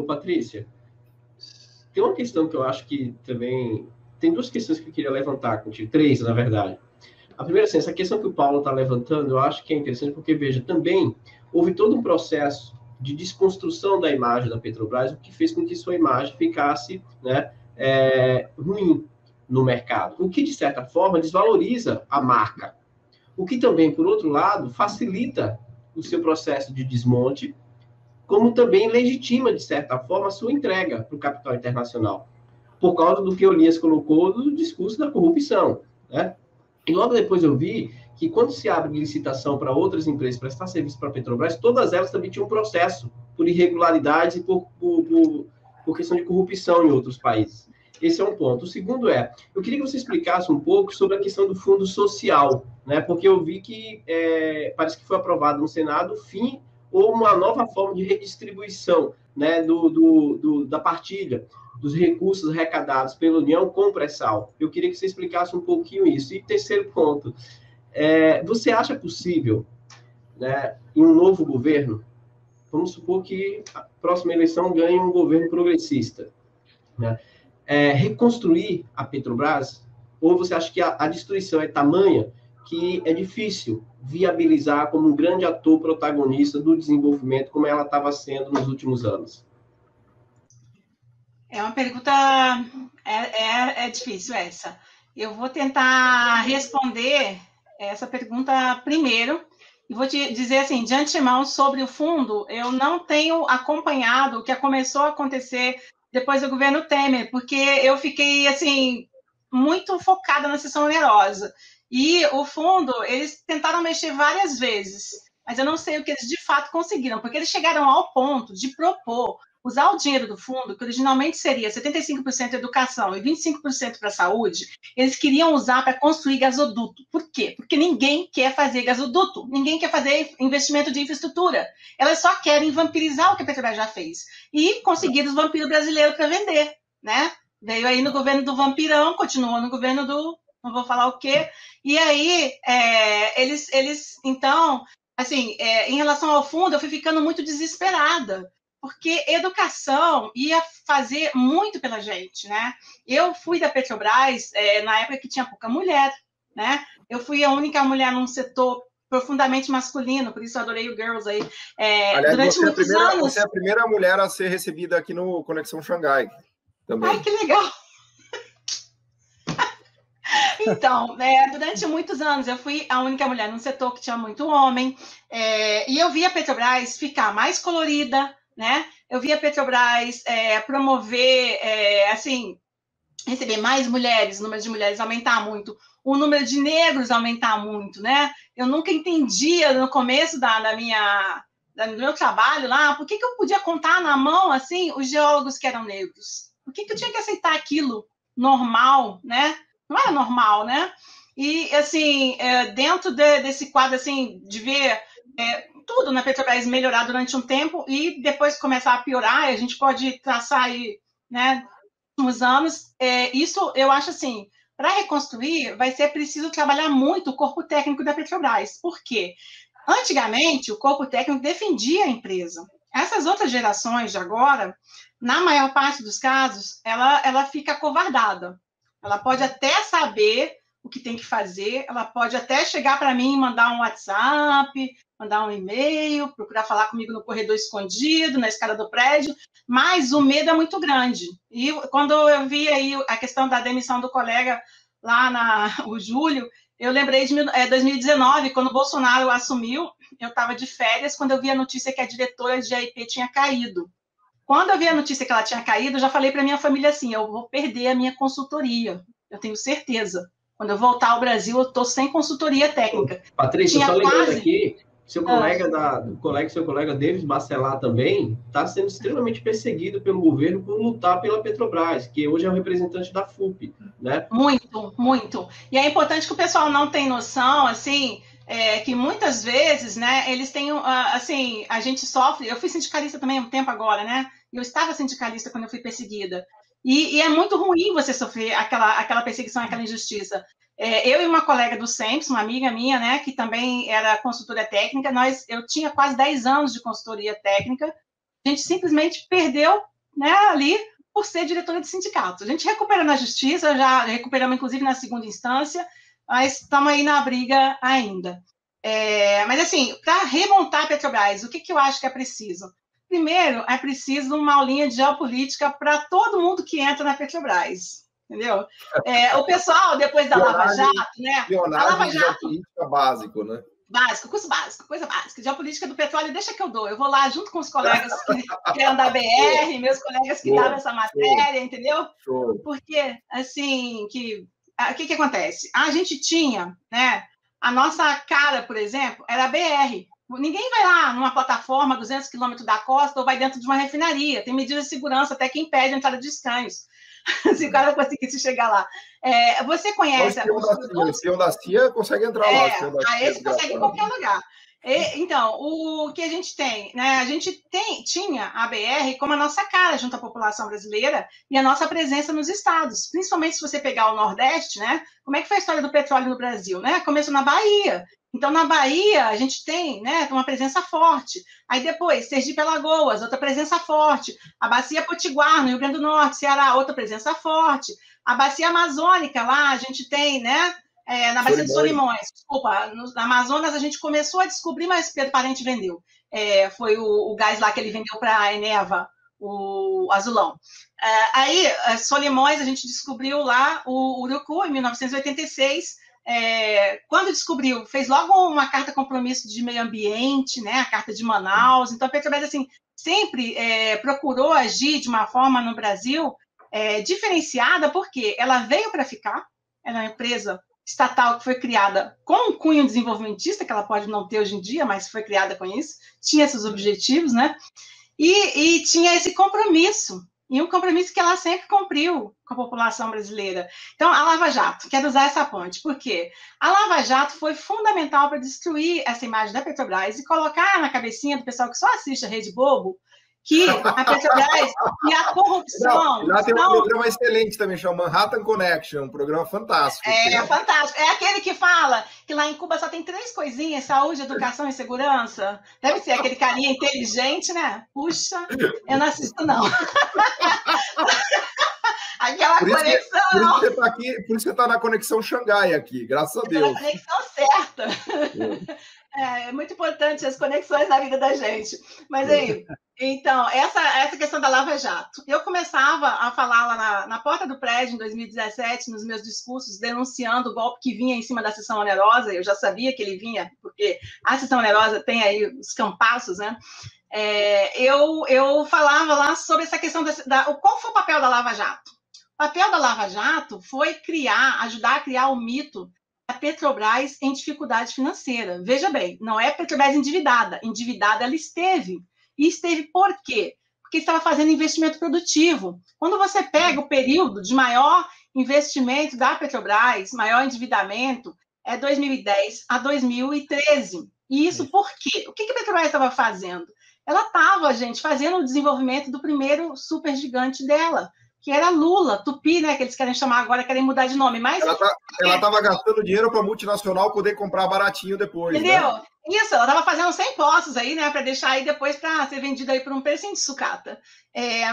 Patrícia, tem uma questão que eu acho que também... Tem duas questões que eu queria levantar contigo, três, na verdade. A primeira, assim, essa questão que o Paulo está levantando, eu acho que é interessante porque, veja, também houve todo um processo de desconstrução da imagem da Petrobras, o que fez com que sua imagem ficasse, né, ruim no mercado, o que, de certa forma, desvaloriza a marca. O que também, por outro lado, facilita o seu processo de desmonte, como também legitima, de certa forma, a sua entrega para o capital internacional, por causa do que o Elias colocou do discurso da corrupção, né? E logo depois eu vi que quando se abre licitação para outras empresas prestar serviço para a Petrobras, todas elas também tinham um processo por irregularidades e por questão de corrupção em outros países. Esse é um ponto. O segundo eu queria que você explicasse um pouco sobre a questão do fundo social, né? Porque eu vi que parece que foi aprovado no Senado o fim ou uma nova forma de redistribuição, né, da partilha dos recursos arrecadados pela União com o pré-sal. Eu queria que você explicasse um pouquinho isso. E terceiro ponto, você acha possível, né, em um novo governo, vamos supor que a próxima eleição ganhe um governo progressista, né, reconstruir a Petrobras? Ou você acha que a destruição é tamanha que é difícil viabilizar como um grande ator protagonista do desenvolvimento, como ela estava sendo nos últimos anos? É uma pergunta, difícil essa. Eu vou tentar responder essa pergunta primeiro, e vou te dizer assim, de antemão, sobre o fundo, eu não tenho acompanhado o que começou a acontecer depois do governo Temer, porque eu fiquei, assim, muito focada na sessão onerosa. E o fundo, eles tentaram mexer várias vezes, mas eu não sei o que eles de fato conseguiram, porque eles chegaram ao ponto de propor usar o dinheiro do fundo, que originalmente seria 75% educação e 25% para a saúde, eles queriam usar para construir gasoduto. Por quê? Porque ninguém quer fazer gasoduto, ninguém quer fazer investimento de infraestrutura. Elas só querem vampirizar o que a Petrobras já fez. E conseguir os vampiros brasileiros para vender, né? Veio aí no governo do vampirão, continuou no governo do... não vou falar o quê. E aí, eles então... assim, em relação ao fundo, eu fui ficando muito desesperada, porque educação ia fazer muito pela gente, né? Eu fui da Petrobras na época que tinha pouca mulher, né? Eu fui a única mulher num setor profundamente masculino, por isso eu adorei o Girls aí. Aliás, durante muitos anos... Você é a primeira mulher a ser recebida aqui no Conexão Xangai também. Ai, que legal! Então, durante muitos anos, eu fui a única mulher num setor que tinha muito homem, e eu vi a Petrobras ficar mais colorida, né? Eu vi a Petrobras promover, assim, receber mais mulheres, o número de mulheres aumentar muito, o número de negros aumentar muito, né? Eu nunca entendia no começo do meu trabalho lá, por que eu podia contar na mão, assim, os geólogos que eram negros? Por que eu tinha que aceitar aquilo normal, né? Não era normal, né? E, assim, dentro desse quadro, assim, de ver tudo na Petrobras melhorar durante um tempo e depois começar a piorar, a gente pode traçar aí, né, nos anos, isso eu acho assim, para reconstruir vai ser preciso trabalhar muito o corpo técnico da Petrobras. Por quê? Antigamente, o corpo técnico defendia a empresa. Essas outras gerações de agora, na maior parte dos casos, ela fica acovardada. Ela pode até saber o que tem que fazer, ela pode até chegar para mim e mandar um WhatsApp, mandar um e-mail, procurar falar comigo no corredor escondido, na escada do prédio, mas o medo é muito grande. E quando eu vi aí a questão da demissão do colega lá, o Júlio, eu lembrei de 2019, quando o Bolsonaro assumiu, eu estava de férias, quando eu vi a notícia que a diretora de AIP tinha caído. Quando eu vi a notícia que ela tinha caído, eu já falei para minha família assim, eu vou perder a minha consultoria, eu tenho certeza. Quando eu voltar ao Brasil, eu estou sem consultoria técnica. Patrícia, só lembrando aqui, seu colega David Bacelar também está sendo extremamente perseguido pelo governo por lutar pela Petrobras, que hoje é o representante da FUP, né? Muito, muito. E é importante que o pessoal não tenha noção, assim, que muitas vezes, né, eles têm, assim, a gente sofre, eu fui sindicalista também há um tempo agora, né, eu estava sindicalista quando eu fui perseguida, e é muito ruim você sofrer aquela perseguição, aquela injustiça. Eu e uma colega do SEMPS, uma amiga minha, né, que também era consultora técnica, eu tinha quase 10 anos de consultoria técnica, A gente simplesmente perdeu, né, ali por ser diretora de sindicato. A gente recupera na justiça, já recuperamos inclusive na segunda instância, mas estamos aí na briga ainda. Mas assim, para remontar a Petrobras, o que eu acho que é preciso? Primeiro, é preciso uma aulinha de geopolítica para todo mundo que entra na Petrobras, entendeu? O pessoal, depois da Lava Jato, né? A Lava Jato... geopolítica básico, né? Básico, curso básico, coisa básica. Geopolítica do petróleo, deixa que eu dou. Eu vou lá junto com os colegas que eram da BR, meus colegas que davam essa matéria, entendeu? Porque, assim, o que acontece? A gente tinha, né, a nossa cara, por exemplo, era a BR. Ninguém vai lá numa plataforma 200 quilômetros da costa ou vai dentro de uma refinaria. Tem medidas de segurança até que impede a entrada de estranhos. Se o cara conseguisse chegar lá. Você conhece... O espião da CIA consegue entrar lá. Esse consegue em qualquer lugar. Então, o que a gente tem, né? A gente tinha a BR como a nossa cara junto à população brasileira e a nossa presença nos estados. Principalmente se você pegar o Nordeste, né? Como é que foi a história do petróleo no Brasil, né? Começou na Bahia. Então, na Bahia, a gente tem, né, uma presença forte. Aí depois, Sergipe Alagoas, outra presença forte. A Bacia Potiguar, no Rio Grande do Norte, Ceará, outra presença forte. A Bacia Amazônica, lá a gente tem, né, na Bacia dos Solimões. Desculpa, na Amazonas a gente começou a descobrir, mas Pedro Parente vendeu. Foi o gás lá que ele vendeu para a Eneva, o azulão. Aí, Solimões, a gente descobriu lá o Urucu, em 1986. Quando descobriu, fez logo uma carta compromisso de meio ambiente, né, a Carta de Manaus. Então, a Petrobras assim, sempre procurou agir de uma forma no Brasil diferenciada, porque ela veio para ficar, ela é uma empresa estatal que foi criada com um cunho desenvolvimentista, que ela pode não ter hoje em dia, mas foi criada com isso, tinha esses objetivos, né, e tinha esse compromisso, e um compromisso que ela sempre cumpriu com a população brasileira. Então, a Lava Jato, quero usar essa ponte, porque a Lava Jato foi fundamental para destruir essa imagem da Petrobras e colocar na cabecinha do pessoal que só assiste a Rede Globo que a Petrobras e a corrupção... Lá tem um programa excelente também, chama Manhattan Connection, um programa fantástico. Fantástico. É aquele que fala que lá em Cuba só tem 3 coisinhas, saúde, educação e segurança. Deve ser aquele carinha inteligente, né? Puxa, eu não assisto, não. Aquela conexão... Por isso que você está na Conexão Xangai aqui, graças a Deus. Na conexão certa. É muito importante as conexões na vida da gente. Mas aí, então, essa questão da Lava Jato. Eu começava a falar lá na porta do prédio, em 2017, nos meus discursos, denunciando o golpe que vinha em cima da sessão onerosa. Eu já sabia que ele vinha, porque a sessão onerosa tem aí os campaços, né? Eu falava lá sobre essa questão qual foi o papel da Lava Jato? O papel da Lava Jato foi ajudar a criar o mito da Petrobras em dificuldade financeira. Veja bem, não é Petrobras endividada. Endividada ela esteve. E esteve por quê? Porque estava fazendo investimento produtivo. Quando você pega o período de maior investimento da Petrobras, maior endividamento, é 2010 a 2013. E isso por quê? O que a Petrobras estava fazendo? Ela estava, gente, fazendo o desenvolvimento do primeiro supergigante dela, que era Lula, Tupi, né, que eles querem chamar agora, querem mudar de nome. Mas ela estava gastando dinheiro para a multinacional poder comprar baratinho depois. Entendeu? Né? Isso, ela estava fazendo 100 postos aí, né, para deixar aí depois para ser vendida aí por um precinho de sucata.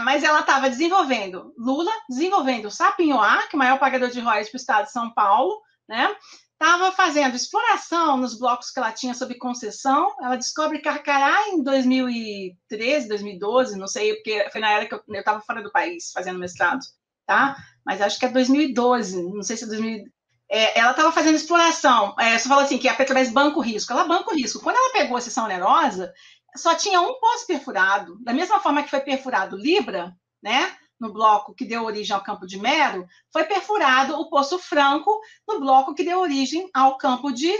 Mas ela estava desenvolvendo Lula, desenvolvendo Sapinhoá, que é o maior pagador de royalties para o estado de São Paulo, né? Estava fazendo exploração nos blocos que ela tinha sob concessão. Ela descobre Carcará em 2013, 2012, não sei, porque foi na era que eu estava fora do país fazendo mestrado, tá? Mas acho que é 2012, não sei se é 2000. Ela estava fazendo exploração. Você falou assim, que a Petrobras banca o risco. Ela banca o risco. Quando ela pegou a sessão onerosa, só tinha um poço perfurado. Da mesma forma que foi perfurado Libra, né? No bloco que deu origem ao Campo de Mero, foi perfurado o Poço Franco no bloco que deu origem ao Campo de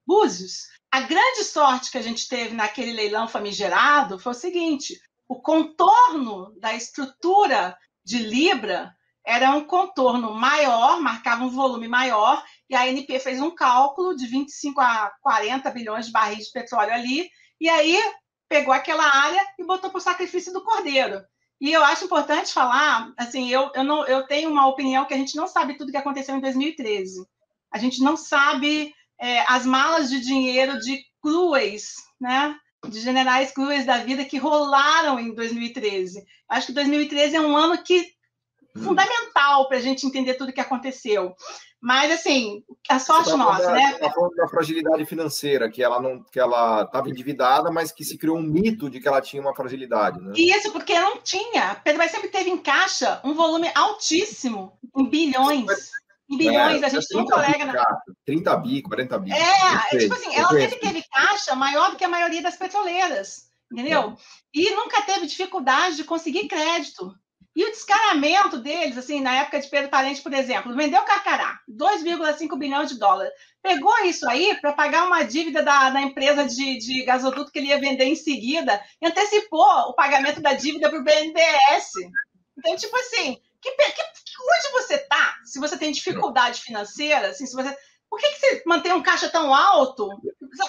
Búzios. A grande sorte que a gente teve naquele leilão famigerado foi o seguinte: o contorno da estrutura de Libra era um contorno maior, marcava um volume maior, e a ANP fez um cálculo de 25 a 40 bilhões de barris de petróleo ali, e aí pegou aquela área e botou para o sacrifício do cordeiro. E eu acho importante falar, assim, eu tenho uma opinião que a gente não sabe tudo que aconteceu em 2013. A gente não sabe as malas de dinheiro de cruéis, né? de Generais Cruz da vida que rolaram em 2013. Acho que 2013 é um ano fundamental para a gente entender tudo o que aconteceu. Mas, assim, a sorte nossa, né? Você está falando da fragilidade financeira, que ela estava endividada, mas que se criou um mito de que ela tinha uma fragilidade, né? Isso, porque não tinha. A Petrobras sempre teve em caixa um volume altíssimo, em bilhões. Em bilhões, a gente tem um colega... 30 bi, 40 bi. Tipo assim, ela sempre teve caixa maior do que a maioria das petroleiras, entendeu? E nunca teve dificuldade de conseguir crédito. E o descaramento deles, assim, na época de Pedro Parente, por exemplo, vendeu Carcará, 2,5 bilhões de dólares. Pegou isso aí para pagar uma dívida da empresa de gasoduto que ele ia vender em seguida e antecipou o pagamento da dívida para o BNDES. Então, tipo assim, onde você está? Se você tem dificuldade financeira, assim, por que você mantém um caixa tão alto?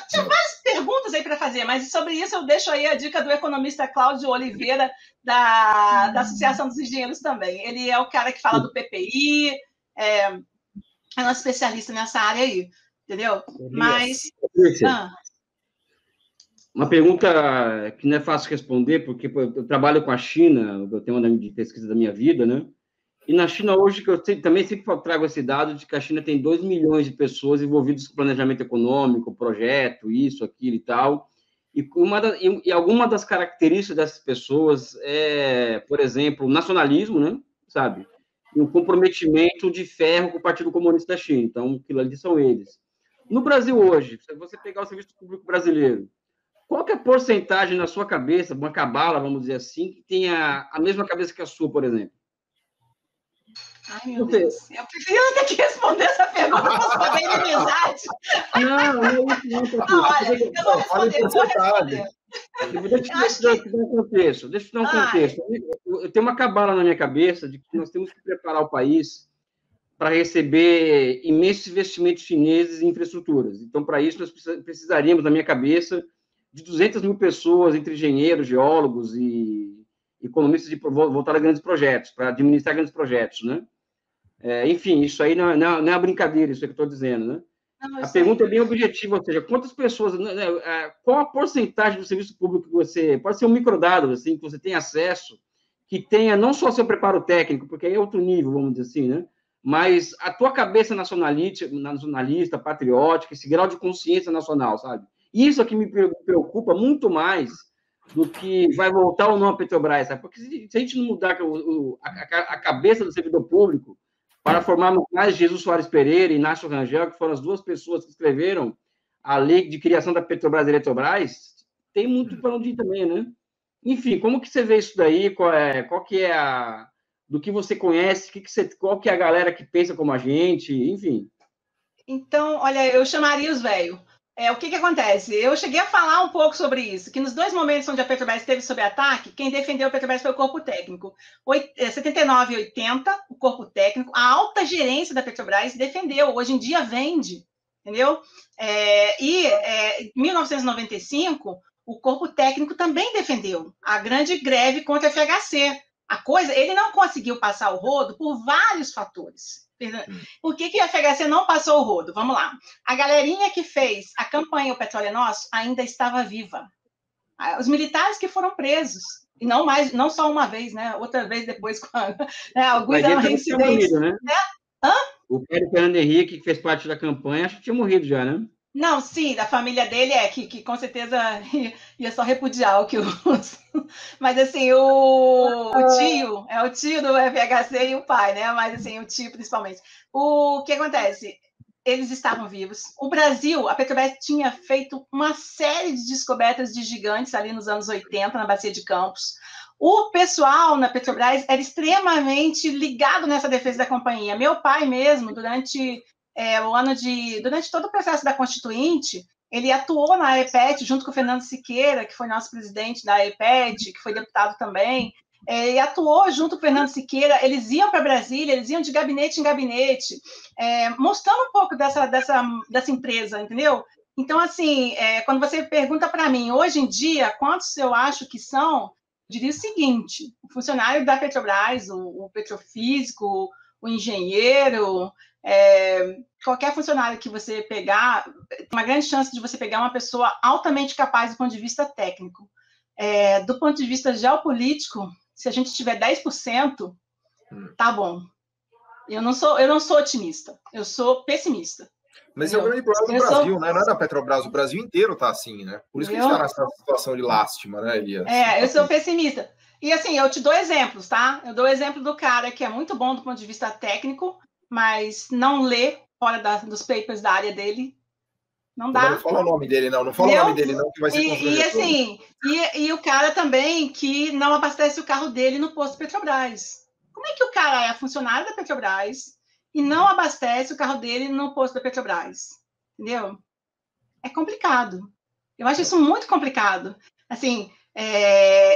Tinha várias perguntas aí para fazer, mas sobre isso eu deixo aí a dica do economista Cláudio Oliveira, da Associação dos Engenheiros também. Ele é o cara que fala do PPI, é um especialista nessa área aí, entendeu? Mas... Uma pergunta que não é fácil responder, porque eu trabalho com a China, eu tenho uma de pesquisa da minha vida, né? E na China hoje, que eu também sempre trago esse dado de que a China tem 2 milhões de pessoas envolvidas com planejamento econômico, projeto, isso, aquilo e tal. E alguma das características dessas pessoas é, por exemplo, o nacionalismo, né? Sabe? E um comprometimento de ferro com o Partido Comunista da China. Então, aquilo ali são eles. No Brasil hoje, se você pegar o serviço público brasileiro, qual que é a porcentagem na sua cabeça, uma cabala, vamos dizer assim, que tenha a mesma cabeça que a sua, por exemplo? Ai, meu Deus. Eu prefiro ter que responder essa pergunta para responder em amizade. Não, olha, eu vou responder. Deixa eu te dar um contexto. Eu tenho uma cabala na minha cabeça de que nós temos que preparar o país para receber imensos investimentos chineses em infraestruturas. Então, para isso, nós precisaríamos, na minha cabeça, de 200 mil pessoas, entre engenheiros, geólogos e economistas voltados a grandes projetos, para administrar grandes projetos, né? Enfim, isso aí não é uma brincadeira, isso é que eu estou dizendo, né? A pergunta é bem objetiva, ou seja, quantas pessoas, qual a porcentagem do serviço público que você, pode ser um microdado, assim, que você tem acesso, que tenha não só seu preparo técnico, porque aí é outro nível, vamos dizer assim, né? Mas a tua cabeça nacionalista, patriótica, esse grau de consciência nacional, sabe? Isso aqui me preocupa muito mais do que vai voltar ou não a Petrobras, sabe? Porque se a gente não mudar a cabeça do servidor público para formar mais Jesus Soares Pereira e Inácio Rangel, que foram as duas pessoas que escreveram a lei de criação da Petrobras e Eletrobras, tem muito para onde ir também, né? Enfim, como que você vê isso daí? Qual que é do que você conhece? Qual que é a galera que pensa como a gente? Enfim. Então, olha, eu chamaria os velhos. O que acontece? Eu cheguei a falar um pouco sobre isso, que nos 2 momentos onde a Petrobras esteve sob ataque, quem defendeu a Petrobras foi o corpo técnico. 79 e 80, o corpo técnico, a alta gerência da Petrobras defendeu, hoje em dia vende, entendeu? Em 1995, o corpo técnico também defendeu a grande greve contra a FHC. Ele não conseguiu passar o rodo por vários fatores. Por que a FHC não passou o rodo? Vamos lá. A galerinha que fez a campanha O Petróleo é Nosso ainda estava viva. Os militares que foram presos, e não só uma vez, né? Outra vez depois, quando alguns eram reincidentes. Né? O Fernando Henrique, que fez parte da campanha, acho que tinha morrido já, né? Não, sim, da família dele que com certeza ia só repudiar o que Mas, assim, o tio, é o tio do FHC e o pai, né? Mas, assim, o tio principalmente. O que acontece? Eles estavam vivos. O Brasil, a Petrobras tinha feito uma série de descobertas de gigantes ali nos anos 80, na Bacia de Campos. O pessoal na Petrobras era extremamente ligado nessa defesa da companhia. Meu pai mesmo, durante todo o processo da Constituinte, ele atuou na AEPET, junto com o Fernando Siqueira, que foi nosso presidente da AEPET, que foi deputado também, e atuou junto com o Fernando Siqueira. Eles iam para Brasília, eles iam de gabinete em gabinete, mostrando um pouco dessa empresa, entendeu? Então, assim, quando você pergunta para mim, hoje em dia, quantos eu acho que são, eu diria o seguinte: o funcionário da Petrobras, o petrofísico, o engenheiro, qualquer funcionário que você pegar, tem uma grande chance de você pegar uma pessoa altamente capaz do ponto de vista técnico. Do ponto de vista geopolítico, se a gente tiver 10%, tá bom. Eu não sou otimista, eu sou pessimista. Mas é o grande problema do Brasil, né? Não é da Petrobras, o Brasil inteiro está assim, né? Por isso que a gente está nessa situação de lástima, né, Elias? Eu sou pessimista. E assim, eu te dou exemplos, tá? Eu dou o exemplo do cara que é muito bom do ponto de vista técnico, mas não lê fora dos papers da área dele. Não dá. Não fala o nome dele, não. Não fala o nome dele, não, que vai ser e assim, e o cara também que não abastece o carro dele no posto Petrobras. Como é que o cara é funcionário da Petrobras e não abastece o carro dele no posto da Petrobras? Entendeu? É complicado. Eu acho isso muito complicado. Assim,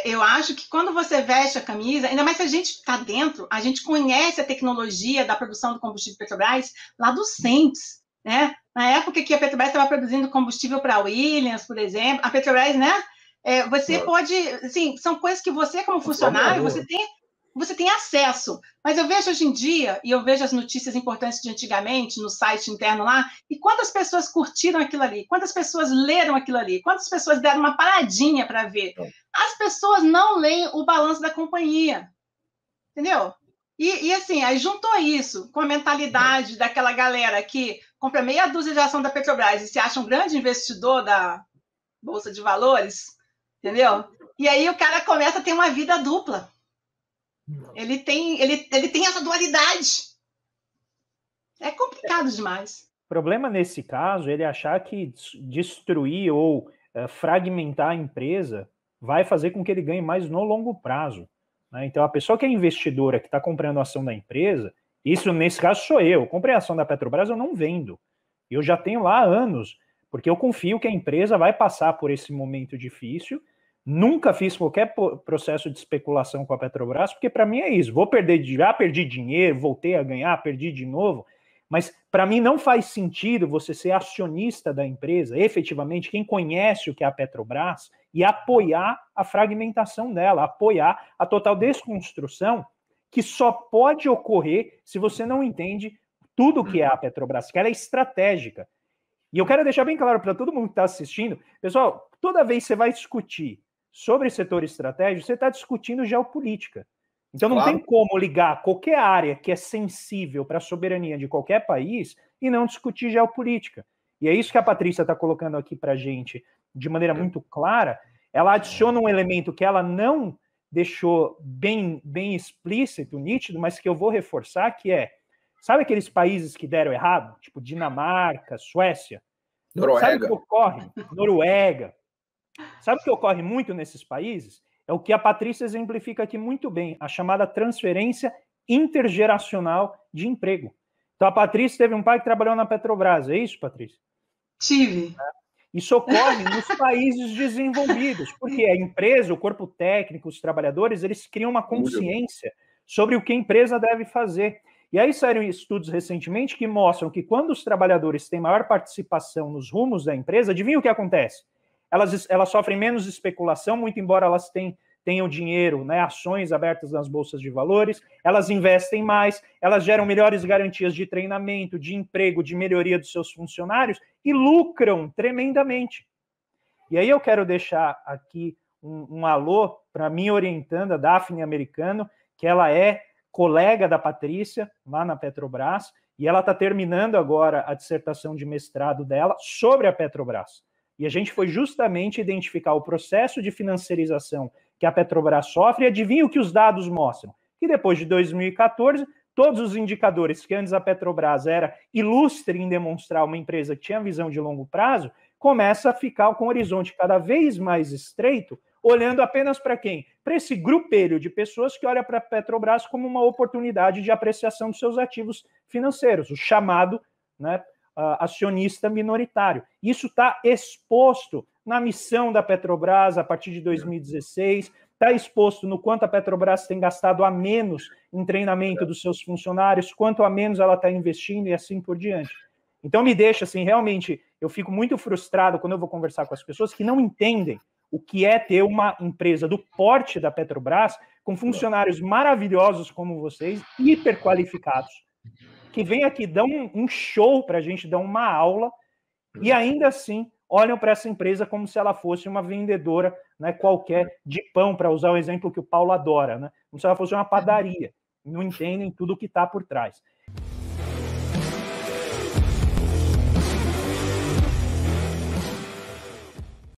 eu acho que quando você veste a camisa, ainda mais se a gente está dentro, a gente conhece a tecnologia da produção do combustível Petrobras lá do CENPES, né? Na época que a Petrobras estava produzindo combustível para a Williams, por exemplo, a Petrobras, né? Você pode, assim, são coisas que você, como funcionário, você tem acesso. Mas eu vejo hoje em dia, e eu vejo as notícias importantes de antigamente, no site interno lá, e quantas pessoas curtiram aquilo ali? Quantas pessoas leram aquilo ali? Quantas pessoas deram uma paradinha para ver? As pessoas não leem o balanço da companhia. Entendeu? E assim, aí juntou isso com a mentalidade daquela galera que compra meia dúzia de ação da Petrobras e se acha um grande investidor da Bolsa de Valores, entendeu? E aí o cara começa a ter uma vida dupla. Ele tem essa dualidade. É complicado demais. O problema nesse caso é ele achar que destruir ou fragmentar a empresa vai fazer com que ele ganhe mais no longo prazo. Né? Então, a pessoa que é investidora, que está comprando a ação da empresa, isso nesse caso sou eu comprei a ação da Petrobras, eu não vendo. Eu já tenho lá há anos, porque eu confio que a empresa vai passar por esse momento difícil. Nunca fiz qualquer processo de especulação com a Petrobras, porque para mim é isso. Já perdi dinheiro, voltei a ganhar, perdi de novo. Mas para mim não faz sentido você ser acionista da empresa, efetivamente, quem conhece o que é a Petrobras, e apoiar a fragmentação dela, apoiar a total desconstrução, que só pode ocorrer se você não entende tudo o que é a Petrobras, que ela é estratégica. E eu quero deixar bem claro para todo mundo que está assistindo, pessoal, toda vez que você vai discutir sobre setor estratégico, você está discutindo geopolítica. Então não tem como ligar qualquer área que é sensível para a soberania de qualquer país e não discutir geopolítica. E é isso que a Patrícia está colocando aqui para a gente de maneira muito clara. Ela adiciona um elemento que ela não deixou bem explícito, nítido, mas que eu vou reforçar, que sabe aqueles países que deram errado? Tipo Dinamarca, Suécia? Noruega. Sabe o que ocorre? Noruega. Sabe o que ocorre muito nesses países? É o que a Patrícia exemplifica aqui muito bem, a chamada transferência intergeracional de emprego. Então, a Patrícia teve um pai que trabalhou na Petrobras, é isso, Patrícia? Tive. Isso ocorre nos países desenvolvidos, porque a empresa, o corpo técnico, os trabalhadores, eles criam uma consciência sobre o que a empresa deve fazer. E aí saíram estudos recentemente que mostram que quando os trabalhadores têm maior participação nos rumos da empresa, adivinha o que acontece? Elas sofrem menos especulação, muito embora elas tenham dinheiro, né, ações abertas nas bolsas de valores, elas investem mais, elas geram melhores garantias de treinamento, de emprego, de melhoria dos seus funcionários e lucram tremendamente. E aí eu quero deixar aqui um alô para minha orientanda, Daphne Americano, que ela é colega da Patrícia, lá na Petrobras, e ela está terminando agora a dissertação de mestrado dela sobre a Petrobras. E a gente foi justamente identificar o processo de financiarização que a Petrobras sofre, e adivinha o que os dados mostram? Que depois de 2014, todos os indicadores que antes a Petrobras era ilustre em demonstrar uma empresa que tinha visão de longo prazo, começa a ficar com o horizonte cada vez mais estreito, olhando apenas para quem? Para esse grupelho de pessoas que olha para a Petrobras como uma oportunidade de apreciação dos seus ativos financeiros, o chamado, né, acionista minoritário. Isso está exposto na missão da Petrobras a partir de 2016, está exposto no quanto a Petrobras tem gastado a menos em treinamento dos seus funcionários, quanto a menos ela está investindo e assim por diante. Então me deixa, assim, realmente, eu fico muito frustrado quando eu vou conversar com as pessoas que não entendem o que é ter uma empresa do porte da Petrobras, com funcionários maravilhosos como vocês, hiper qualificados, que vem aqui, dão um show para a gente, dão uma aula, e ainda assim olham para essa empresa como se ela fosse uma vendedora, né, qualquer de pão, para usar o exemplo que o Paulo adora, né? Como se ela fosse uma padaria. Não entendem tudo o que está por trás.